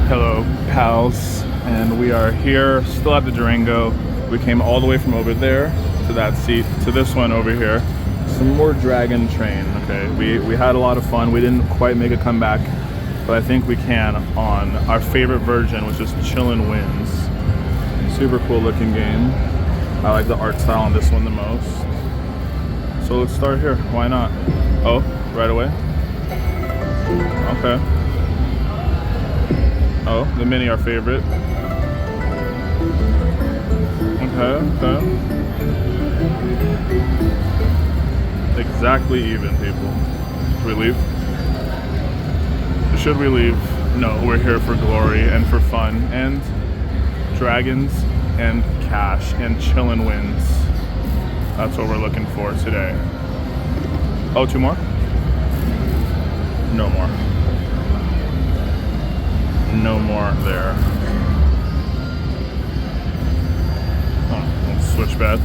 Hello, pals, and we are here still at the Durango. We came all the way from over there to that seat to this one over here. Some more Dragon Train. Okay, we had a lot of fun. We didn't quite make a comeback, but I think we can on our favorite version, which is Chillin' Wins. Super cool looking game. I like the art style on this one the most. So let's start here. Why not? Oh, right away. Okay. Oh, the mini, our favorite. Okay. Exactly even, people. Should we leave? Should we leave? No, we're here for glory and for fun and dragons and cash and chillin' wins. That's what we're looking for today. Oh, two more? No more. No more there. Oh, let's switch bets.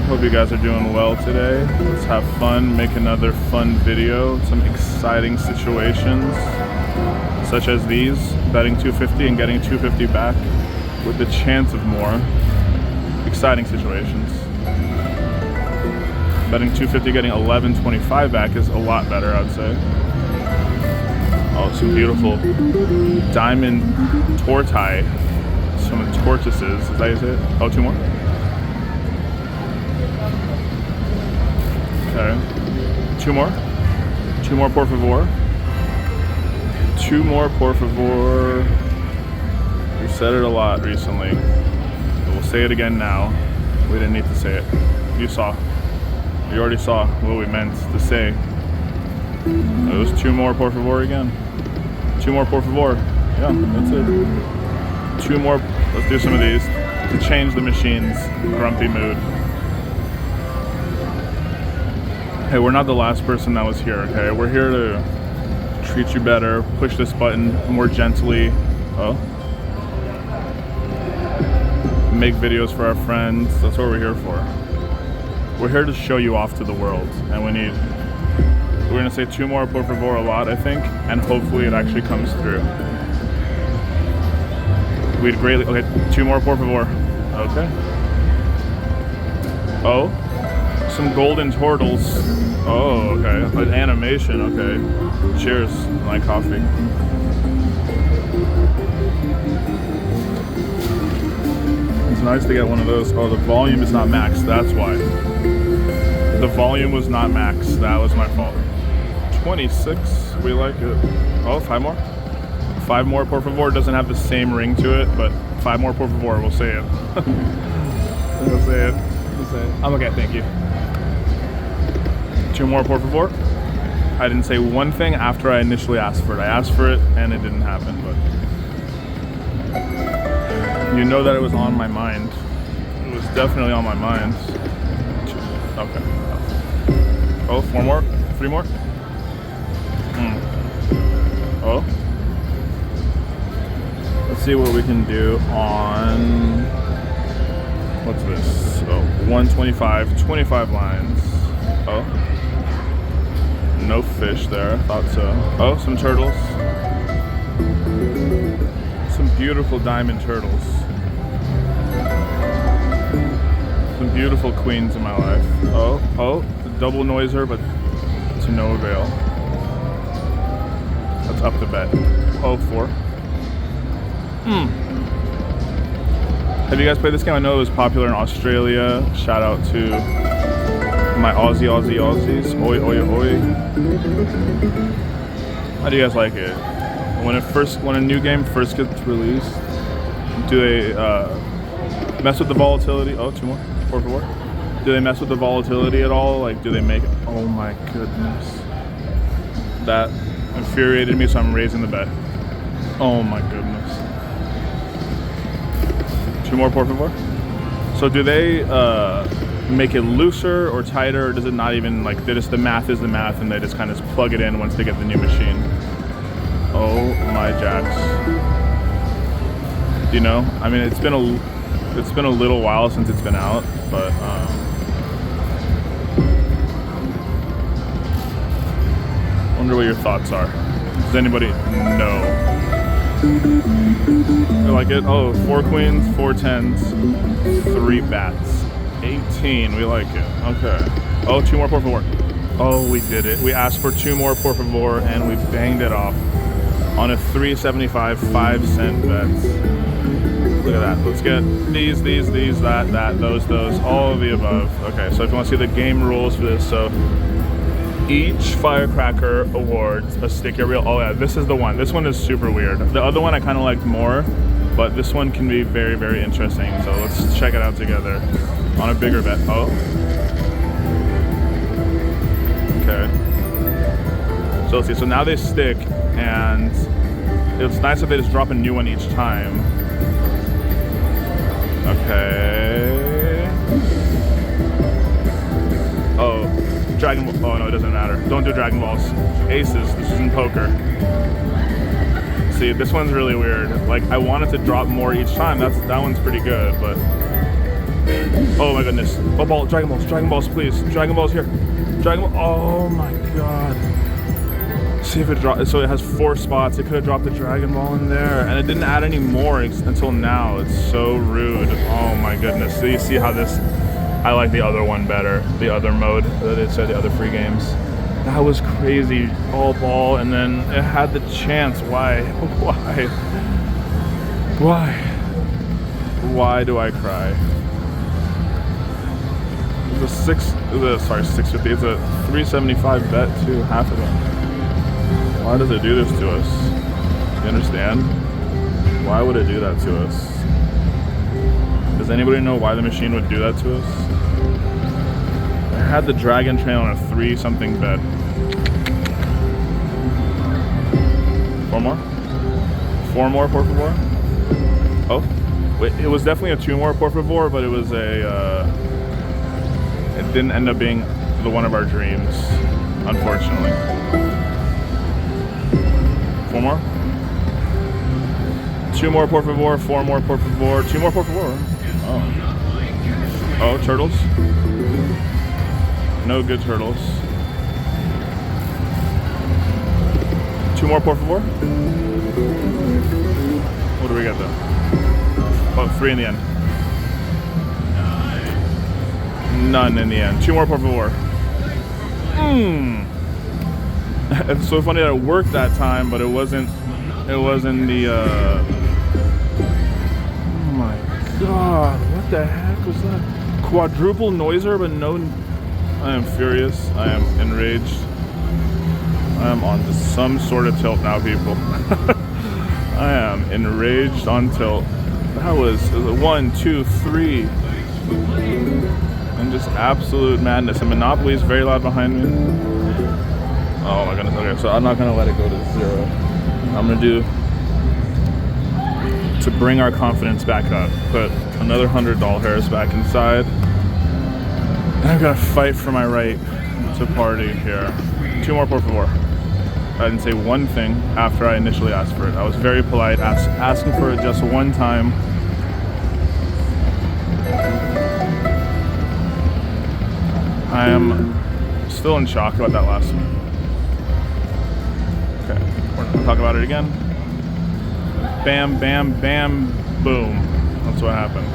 Hope you guys are doing well today. Let's have fun, make another fun video. Some exciting situations, such as these, betting 250 and getting 250 back with the chance of more. Exciting situations. Betting 250, getting 1125 back is a lot better, I'd say. Oh, some beautiful diamond tortoise. Some tortoises. Is that how you say it? Oh, two more? Okay. Two more? Two more, por favor. Two more, por favor. We've said it a lot recently. But we'll say it again now. We didn't need to say it. You saw. You already saw what we meant to say. Those two more, por favor, again. Two more, por favor. Yeah, that's it. Two more. Let's do some of these to change the machine's grumpy mood. Hey, we're not the last person that was here, okay? We're here to treat you better, push this button more gently. Oh. Make videos for our friends. That's what we're here for. We're here to show you off to the world, and we're gonna say two more, por favor, a lot, I think, and hopefully it actually comes through. We'd greatly, okay, two more, por favor. Okay. Oh, some golden turtles. Oh, okay, an animation, okay. Cheers, my coffee. It's nice to get one of those. Oh, the volume is not maxed, that's why. The volume was not maxed. That was my fault. 26. We like it. Oh, five more. Five more, por favor. Doesn't have the same ring to it, but five more, por favor. We'll say it. We'll say it. We'll say it. I'm okay. Thank you. Two more, por favor. I didn't say one thing after I initially asked for it. I asked for it, and it didn't happen. But you know that it was on my mind. It was definitely on my mind. Okay. Oh, four more? Three more? Oh. Let's see what we can do on... What's this? Oh, 125, 25 lines. Oh. No fish there, I thought so. Oh, some turtles. Some beautiful diamond turtles. Some beautiful queens in my life. Oh, the double noiser, but to no avail. Let's up the bet. Oh, four. Have you guys played this game? I know it was popular in Australia. Shout out to my Aussies. Oi, oi, oi. How do you guys like it? When a new game first gets released, do they mess with the volatility? Oh, two more. Por favor. Do they mess with the volatility at all? Like, do they make it? Oh my goodness. That infuriated me, so I'm raising the bet. Oh my goodness. Two more, por favor. So do they make it looser or tighter, or does it not even, like, the math is the math and they just kind of plug it in once they get the new machine? Oh my jacks. You know, I mean, it's been a little while since it's been out, but wonder what your thoughts are. Does anybody know? You like it? Oh, 4 queens, 4 tens, 3 bats. 18, we like it. Okay. Oh, 2 more por favor. Oh, we did it. We asked for 2 more por favor and we banged it off on a 3.75 5-cent bets. Look at that. Let's get these, that, those, all of the above. Okay, so if you want to see the game rules for this, so each firecracker awards a sticker reel. Oh yeah, this is the one. This one is super weird. The other one I kind of liked more, but this one can be very, very interesting. So let's check it out together on a bigger bet. Oh. Okay. So let's see. So now they stick, and it's nice if they just drop a new one each time. Okay. Oh, Dragon Ball. Oh no, it doesn't matter. Don't do Dragon Balls. Aces. This isn't poker. See, this one's really weird. Like, I wanted to drop more each time. That one's pretty good, but oh my goodness. Oh, Dragon Balls, please. Dragon Balls here. Dragon Ball. Oh my god. See if it dropped. So it has 4 spots. It could have dropped the Dragon Ball in there, and it didn't add any more until now. It's so rude. Oh my goodness. So you see how this, I like the other one better, the other mode that it said, the other free games. That was crazy. All ball, and then it had the chance. Why? Why do I cry? It's a 650. It's a 375 bet too, half of it. Why does it do this to us? You understand? Why would it do that to us? Does anybody know why the machine would do that to us? I had the Dragon Train on a 3-something bet. 4 more? 4 more, por favor? Oh, wait, it was definitely a 2 more, por favor, but it was it didn't end up being the one of our dreams, unfortunately. 4 more? 2 more, por favor, 4 more, por favor, 2 more, por favor. Oh, turtles? No good turtles. 2 more, por favor? What do we got though? Oh, 3 in the end. None in the end. 2 more, por favor. It's so funny that it worked that time, but it wasn't the, oh my god, what the heck was that? Quadruple noiser, but no, I am furious, I am enraged. I am on some sort of tilt now, people. I am enraged on tilt. That was 1, 2, 3. And just absolute madness. And Monopoly is very loud behind me. Oh my goodness, okay, so I'm not gonna let it go to 0. I'm gonna do, to bring our confidence back up, put another $100 back inside. And I've gotta fight for my right to party here. 2 more, por favor. I didn't say one thing after I initially asked for it. I was very polite, asking for it just one time. I am still in shock about that last one. Okay, we're not gonna talk about it again. Bam, bam, bam, boom. That's what happened.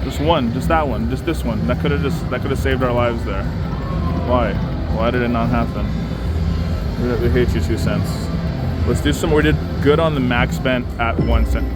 Just one, just that one, just this one. That could have saved our lives there. Why? Why did it not happen? We hate you, 2 cents. Let's do some. We did good on the max spent at 1 cent.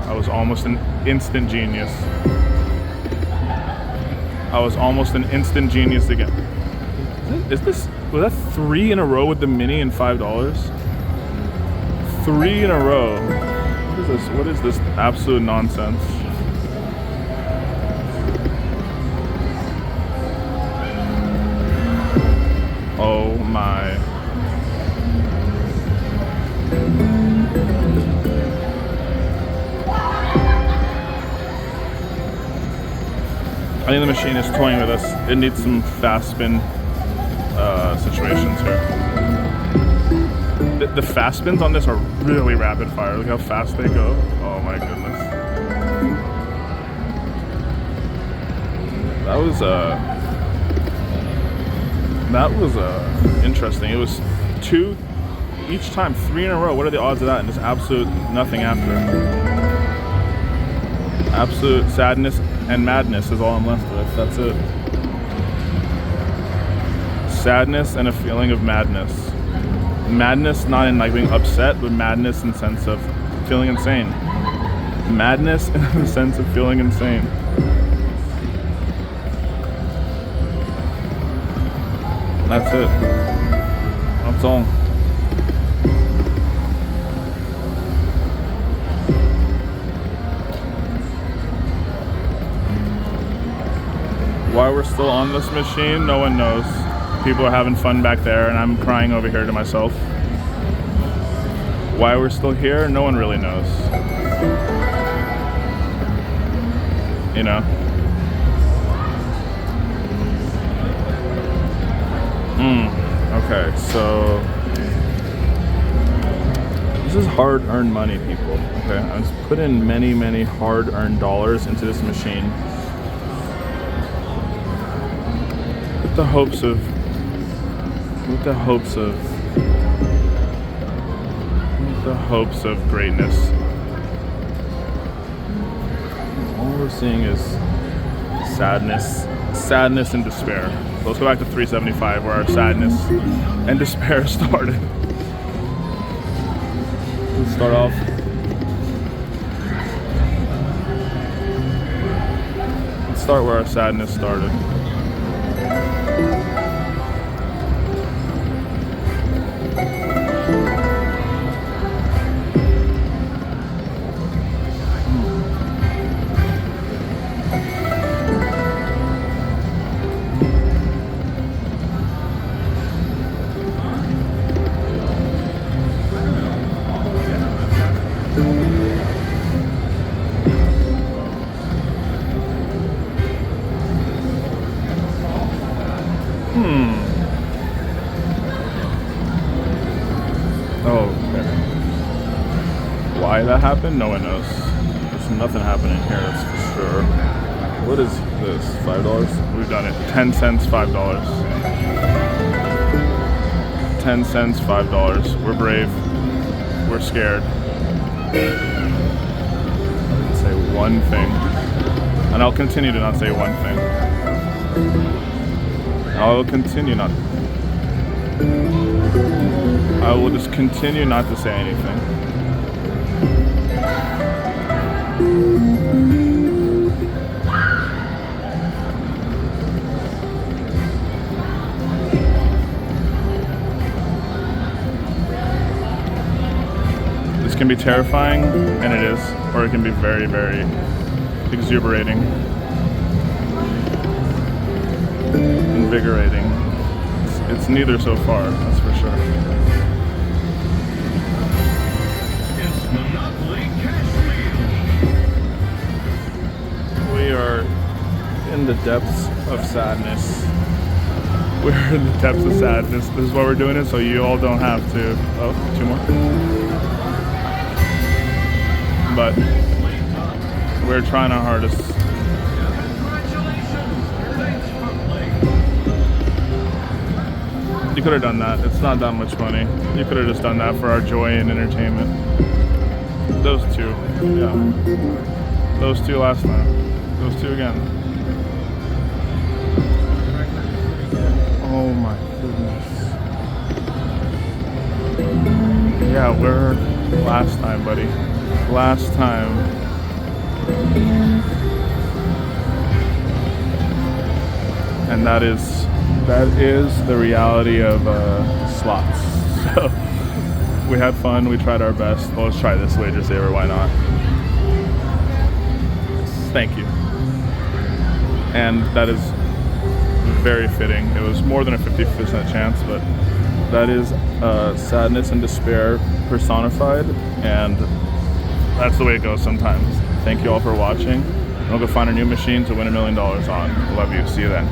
I was almost an instant genius. I was almost an instant genius again. Was that 3 in a row with the mini and $5? 3 in a row. What is this? What is this absolute nonsense? Oh my. I think the machine is toying with us. It needs some fast spin situations here. The fast spins on this are really rapid fire. Look how fast they go. Oh my goodness. That was That was interesting. It was 2 each time, 3 in a row. What are the odds of that? And just absolute nothing after. Absolute sadness and madness is all I'm left with. That's it. Sadness and a feeling of madness. Madness not in like being upset, but madness in the sense of feeling insane. Madness in the sense of feeling insane. That's it. That's all. Why we're still on this machine, no one knows. People are having fun back there and I'm crying over here to myself. Why we're still here, no one really knows. You know? Okay, so this is hard-earned money, people. Okay, I just put in many, many hard-earned dollars into this machine with the hopes of greatness. All we're seeing is sadness and despair. So let's go back to 375 where our sadness and despair started. Let's start off. Let's start where our sadness started. Why that happened, no one knows. There's nothing happening here, that's for sure. What is this? $5? We've done it. 10 cents, $5. 10 cents, $5. We're brave. We're scared. Say one thing. And I'll continue to not say one thing. I will just continue not to say anything. This can be terrifying, and it is, or it can be very, very exuberating, invigorating. It's neither so far, that's for sure. We are in the depths of sadness. We're in the depths of sadness. This is why we're doing it, so you all don't have to. Oh, 2 more. But we're trying our hardest. You could have done that. It's not that much money. You could have just done that for our joy and entertainment. Those 2, yeah. Those 2 last time. Those 2 again. Oh my goodness. Yeah, we're last time, buddy. Last time. And that is the reality of slots. So we had fun, we tried our best. Well, let's try this wager saver, why not? Thank you. And that is very fitting. It was more than a 50% chance, but that is sadness and despair personified, and that's the way it goes sometimes. Thank you all for watching. I'll go find a new machine to win $1 million on. Love you. See you then.